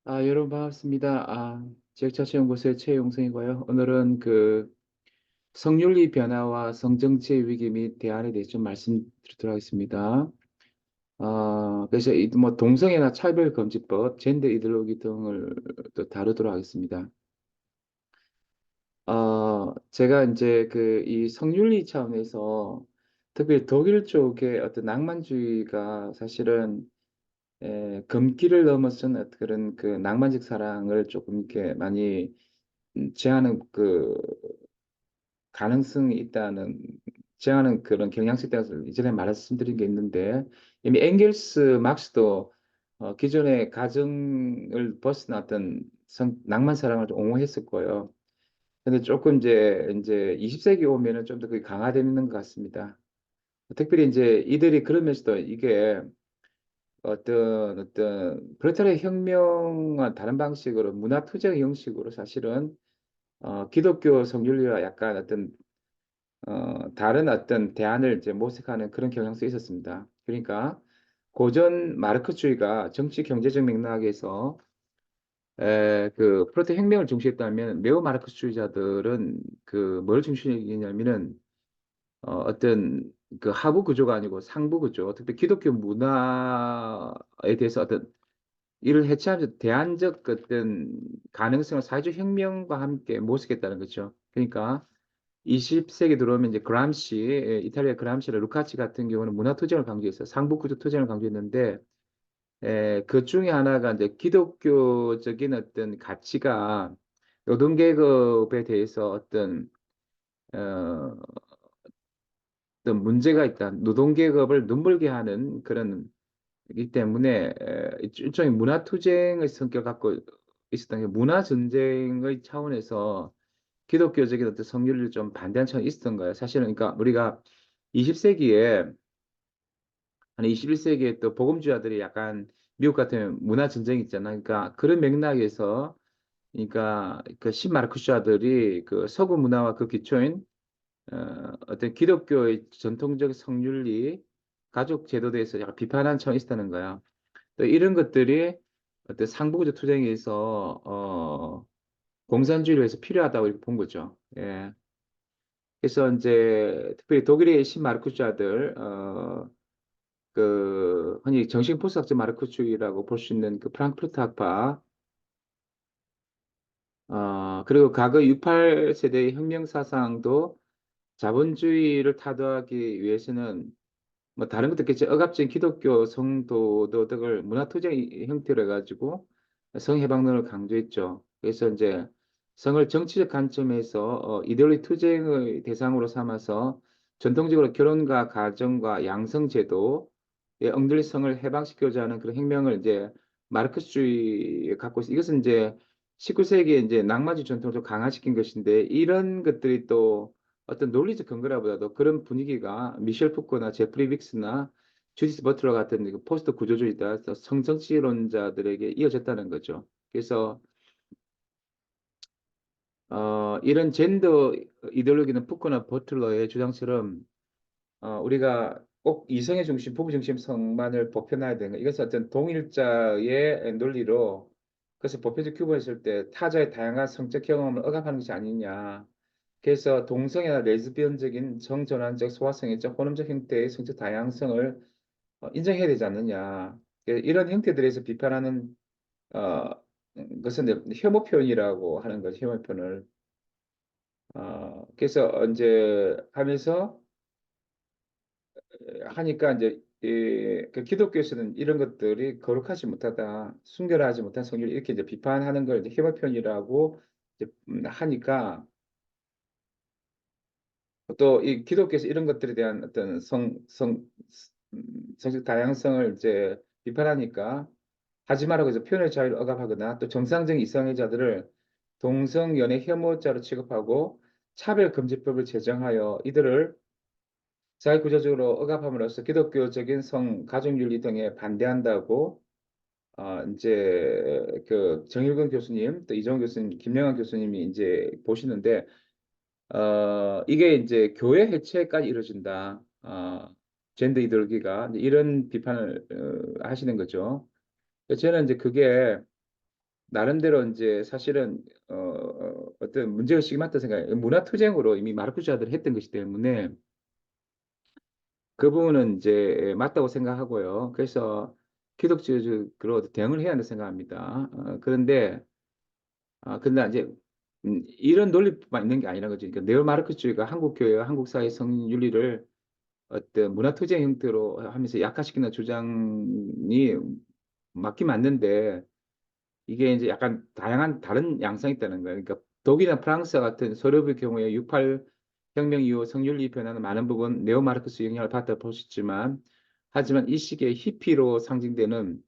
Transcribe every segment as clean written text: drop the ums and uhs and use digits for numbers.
여러분 반갑습니다. 지역자치연구소의 최용성이고요. 오늘은 그 성윤리 변화와 성정치의 위기 및 대안에 대해서 좀 말씀드리도록 하겠습니다. 그래서 뭐 동성애나 차별금지법, 젠더 이데올로기 등을 또 다루도록 하겠습니다. 제가 이제 그 이 성윤리 차원에서 특히 독일 쪽의 어떤 낭만주의가 사실은 금기를 넘어선 어떤 그런 그 낭만적 사랑을 조금 이렇게 많이 제하는 그 가능성이 있다는 제하는 그런 경향성에 대해서 이전에 말씀드린 게 있는데 이미 엥겔스 막스도 기존의 가정을 벗어났던 낭만 사랑을 좀 옹호했을 거예요. 근데 조금 이제 20세기 오면은 좀 더 그게 강화되는 것 같습니다. 특별히 이제 이들이 그러면서도 이게 어떤 프레타리아 혁명과 다른 방식으로 문화 투쟁 형식으로 사실은 기독교 성윤리와 약간 어떤 다른 어떤 대안을 이제 모색하는 그런 경향성이 있었습니다. 그러니까 고전 마르크주의가 정치 경제적 맥락에서 그 프로테 혁명을 중시했다면 매우 마르크스주의자들은 그 뭘 중시했냐면은 어떤 그 하부 구조가 아니고 상부 구조, 특히 기독교 문화에 대해서 어떤 이를 해체하면서 대안적 어떤 가능성을 사회적 혁명과 함께 모색했다는 거죠. 그러니까 20세기 들어오면 이제 그람시, 이탈리아 그람시나 루카치 같은 경우는 문화 투쟁을 강조했어요. 상부구조 투쟁을 강조했는데, 그 중에 하나가 이제 기독교적인 어떤 가치가 노동계급에 대해서 어, 어떤 문제가 있다. 노동계급을 눈물게 하는 그런 이기 때문에 일종의 문화 투쟁의 성격을 갖고 있었던 게 문화 전쟁의 차원에서 기독교적인 어떤 성률을 좀 반대한 측이 있었던 거예요. 사실은 그러니까 우리가 20세기에 한 21세기에 또 복음주의자들이 약간 미국 같은 문화 전쟁이 있잖아요. 그러니까 그런 맥락에서 그러니까 그 신마르크주의자들이 그 서구 문화와 그 기초인 어떤 기독교의 전통적 성윤리, 가족 제도에 대해서 약간 비판한 청이 있었다는 거야. 또 이런 것들이 어떤 상부구조 투쟁에서 공산주의를 위해서 필요하다고 이렇게 본 거죠. 예. 그래서 이제 특별히 독일의 신마르크주의자들, 그 흔히 정신포석적 마르크주의라고 볼 수 있는 그 프랑크푸르트 학파, 그리고 과거 68세대의 혁명 사상도 자본주의를 타도하기 위해서는 뭐 다른 것도 있겠지. 억압적인 기독교 성도 도덕을 문화투쟁 형태로 해가지고 성해방론을 강조했죠. 그래서 이제 성을 정치적 관점에서 이데올로기 투쟁의 대상으로 삼아서 전통적으로 결혼과 가정과 양성제도의 엉들린 성을 해방시키고자 하는 그런 혁명을 이제 마르크스주의에 갖고 있어. 이것은 이제 19세기에 이제 낭만주의 전통을 좀 강화시킨 것인데 이런 것들이 또 어떤 논리적 근거라보다도 그런 분위기가 미셸 푸코나 제프리 빅스나 주디스 버틀러 같은 그 포스트 구조주의자, 성정치론자들에게 이어졌다는 거죠. 그래서 이런 젠더 이데올로기는 푸코나 버틀러의 주장처럼 우리가 꼭 이성의 중심, 부부 중심 성만을 보편화해야 되는 거. 이것은 어떤 동일자의 논리로 그것을 보편적 규범했을 때 타자의 다양한 성적 경험을 억압하는 것이 아니냐. 그래서 동성애나 레즈비언적인 성전환적, 소아성애적, 혼음적 형태의 성적 다양성을 인정해야 되지 않느냐. 이런 형태들에서 비판하는 어, 것은 이제 혐오 표현이라고 하는 거죠. 혐오 표현을. 그래서 이제 하면서 하니까 이제 그 기독교에서는 이런 것들이 거룩하지 못하다, 순결하지 못한 성질 이렇게 이제 비판하는 걸 이제 혐오 표현이라고 이제 하니까 또 이 기독교에서 이런 것들에 대한 어떤 성적 다양성을 이제 비판하니까 하지 말라고 해서 표현의 자유를 억압하거나 또 정상적인 이성애자들을 동성연애 혐오자로 취급하고 차별금지법을 제정하여 이들을 사회구조적으로 억압함으로써 기독교적인 가족윤리 등에 반대한다고 이제 그 정일근 교수님 또 이정훈 교수님, 김영환 교수님이 이제 보시는데 이게 이제 교회 해체까지 이루어진다. 젠더 이데올로기가 이제 이런 비판을 하시는 거죠. 저는 이제 그게 나름대로 이제 사실은 어떤 문제의식이 많다 생각해요. 문화투쟁으로 이미 마르크주자들이 했던 것이기 때문에 그 부분은 이제 맞다고 생각하고요. 그래서 기독교적으로 대응을 해야 한다고 생각합니다. 그런데 근데 이제 이런 논리뿐만 있는 게 아니라는 거죠. 그러니까 네오마르크주의가 한국 교회와 한국 사회 성윤리를 어떤 문화투쟁 형태로 하면서 약화시키는 주장이 맞긴 맞는데 이게 이제 약간 다양한 다른 양상이 있다는 거예요. 그러니까 독일이나 프랑스 같은 서유럽의 경우에 68 혁명 이후 성윤리 변화는 많은 부분 네오마르크스 영향을 받다 볼 수 있지만 하지만 이 시기에 히피로 상징되는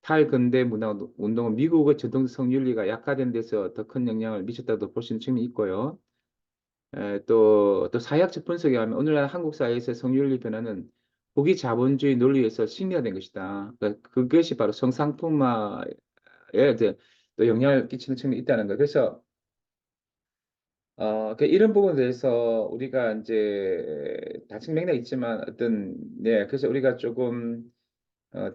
탈근대 문화 운동은 미국의 전통 성윤리가 약화된 데서 더 큰 영향을 미쳤다고 볼 수 있는 측면이 있고요. 또 사회학적 분석에 하면 오늘날 한국 사회에서 성윤리 변화는 후기 자본주의 논리에서 승리화된 것이다. 그러니까 그것이 바로 성상품화에 이제 또 영향을 끼치는 측면이 있다는 거예요. 그래서 이런 부분에 대해서 우리가 이제 다층 맥락이 있지만 그래서 우리가 조금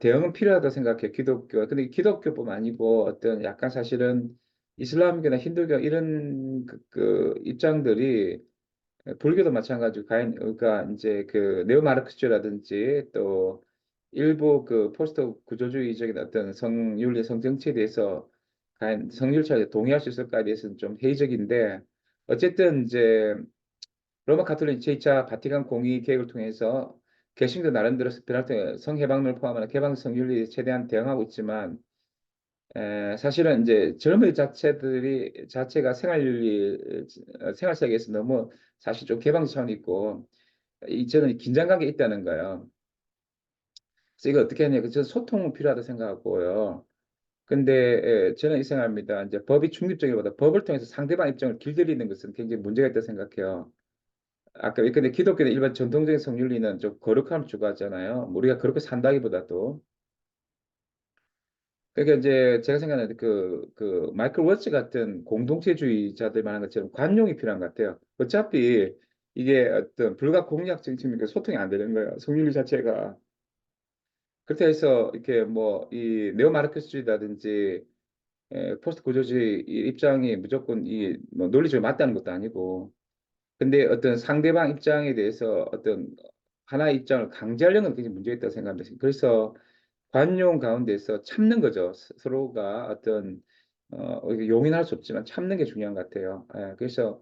대응은 필요하다 생각해 기독교. 근데 기독교뿐만 아니고 어떤 약간 사실은 이슬람교나 힌두교 이런 그 입장들이 불교도 마찬가지고 그러니까 이제 그 네오마르크스주의라든지 또 일부 그 포스트 구조주의적인 어떤 성윤리 성정치에 대해서 과연 성률차에 동의할 수 있을까에 대해서는 좀 회의적인데 어쨌든 이제 로마 가톨릭 제2차 바티칸 공의 계획을 통해서 개신교 나름대로 변할 때 성해방론을 포함하는 개방 성윤리에 최대한 대응하고 있지만 사실은 이제 젊은 자체가 생활 세계에서 너무 사실 좀 개방 차원이 있고 저는 긴장감이 있다는 거예요. 그래서 이거 어떻게 하냐? 저는 소통은 필요하다 생각하고요. 근데 저는 이 생각합니다. 이제 법이 중립적이보다 법을 통해서 상대방 입장을 길들이는 것은 굉장히 문제가 있다고 생각해요. 근데 기독교는 일반 전통적인 성윤리는 좀 거룩함을 추구하잖아요. 뭐 우리가 그렇게 산다기보다도. 그러니까 이제 제가 생각하는 그 마이클 워츠 같은 공동체주의자들 말하는 것처럼 관용이 필요한 것 같아요. 어차피 이게 어떤 불가 공약 정치니까 소통이 안 되는 거예요. 성윤리 자체가. 그렇다 해서 이렇게 뭐 이 네오마르크스주의라든지 포스트 구조주의 이 입장이 무조건 이뭐 논리적으로 맞다는 것도 아니고 근데 어떤 상대방 입장에 대해서 어떤 하나의 입장을 강제하려는 건 굉장히 문제가 있다고 생각합니다. 그래서 관용 가운데서 참는 거죠. 서로가 어떤 이게 용인할 수 없지만 참는 게 중요한 것 같아요. 그래서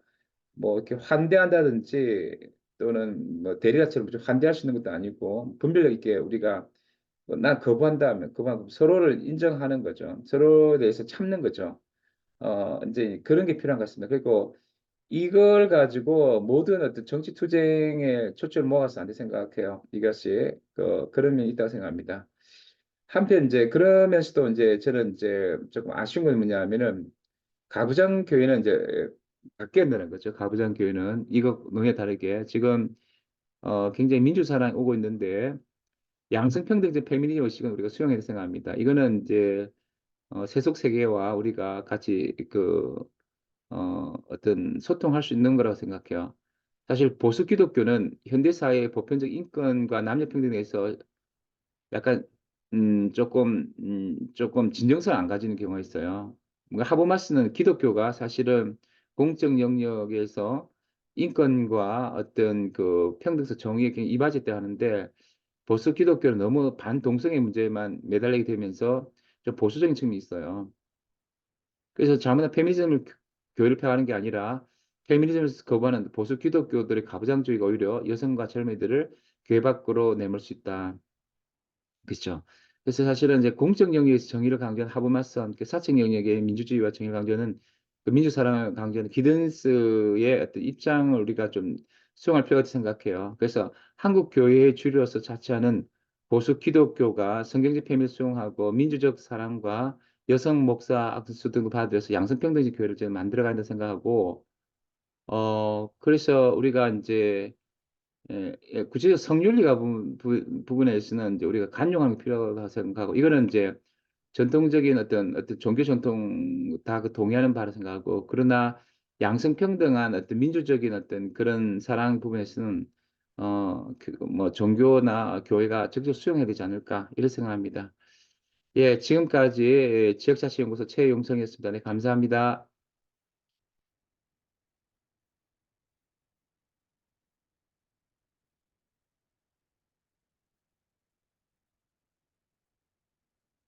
뭐 이렇게 환대한다든지 또는 뭐 대리자처럼 무조건 환대할 수 있는 것도 아니고 분별력 있게 우리가 난 거부한다 하면 그만큼 서로를 인정하는 거죠. 서로에 대해서 참는 거죠. 이제 그런 게 필요한 것 같습니다. 그리고 이걸 가지고 모든 어떤 정치 투쟁에 초점을 모아서 안 돼 생각해요. 이것이 그런 면이 있다고 생각합니다. 한편 이제 그러면서도 이제 저는 이제 조금 아쉬운 건 뭐냐면은 가부장 교회는 이제 바뀌었다는 거죠. 가부장 교회는 이거 논에 다르게 지금 굉장히 민주사랑이 오고 있는데 양성평등적 페미니즘 의식은 우리가 수용해야 생각합니다. 이거는 이제 세속 세계와 우리가 같이 어떤 소통할 수 있는 거라고 생각해요. 사실 보수 기독교는 현대 사회의 보편적 인권과 남녀 평등에서 약간 조금 진정성을 안 가지는 경우가 있어요. 뭔가 하버마스는 기독교가 사실은 공적 영역에서 인권과 어떤 그 평등성 정의에 굉장히 이바지돼 하는데 보수 기독교는 너무 반동성의 문제에만 매달리게 되면서 좀 보수적인 측면이 있어요. 그래서 잘못한 페미니즘을 교회를 펴가는 게 아니라 페미니즘을 거부하는 보수 기독교들의 가부장주의가 오히려 여성과 젊은이들을 교회 밖으로 내몰 수 있다. 그렇죠. 그래서 사실은 이제 공적 영역에서 정의를 강조한 하버마스와 함께 사적 영역의 민주주의와 정의를 강조하는 그 민주사랑을 강조하는 기든스의 어떤 입장을 우리가 좀 수용할 필요가 있다고 생각해요. 그래서 한국 교회의 주류로서 자처하는 보수 기독교가 성경적 패밀리 수용하고 민주적 사랑과 여성 목사 악수 등을 받아들여서 양성평등적 교회를 저는 만들어간다 생각하고 그래서 우리가 이제 구체적 성윤리가 부분에서는 이제 우리가 간용하는 게 필요하다고 생각하고 이거는 이제 전통적인 어떤 종교 전통 다 그 동의하는 바라 생각하고 그러나 양성평등한 어떤 민주적인 어떤 그런 사랑 부분에서는 뭐 종교나 교회가 적극 수용해야 되지 않을까 이런 생각합니다. 예, 지금까지 지역자치연구소 최용성이었습니다. 네, 감사합니다.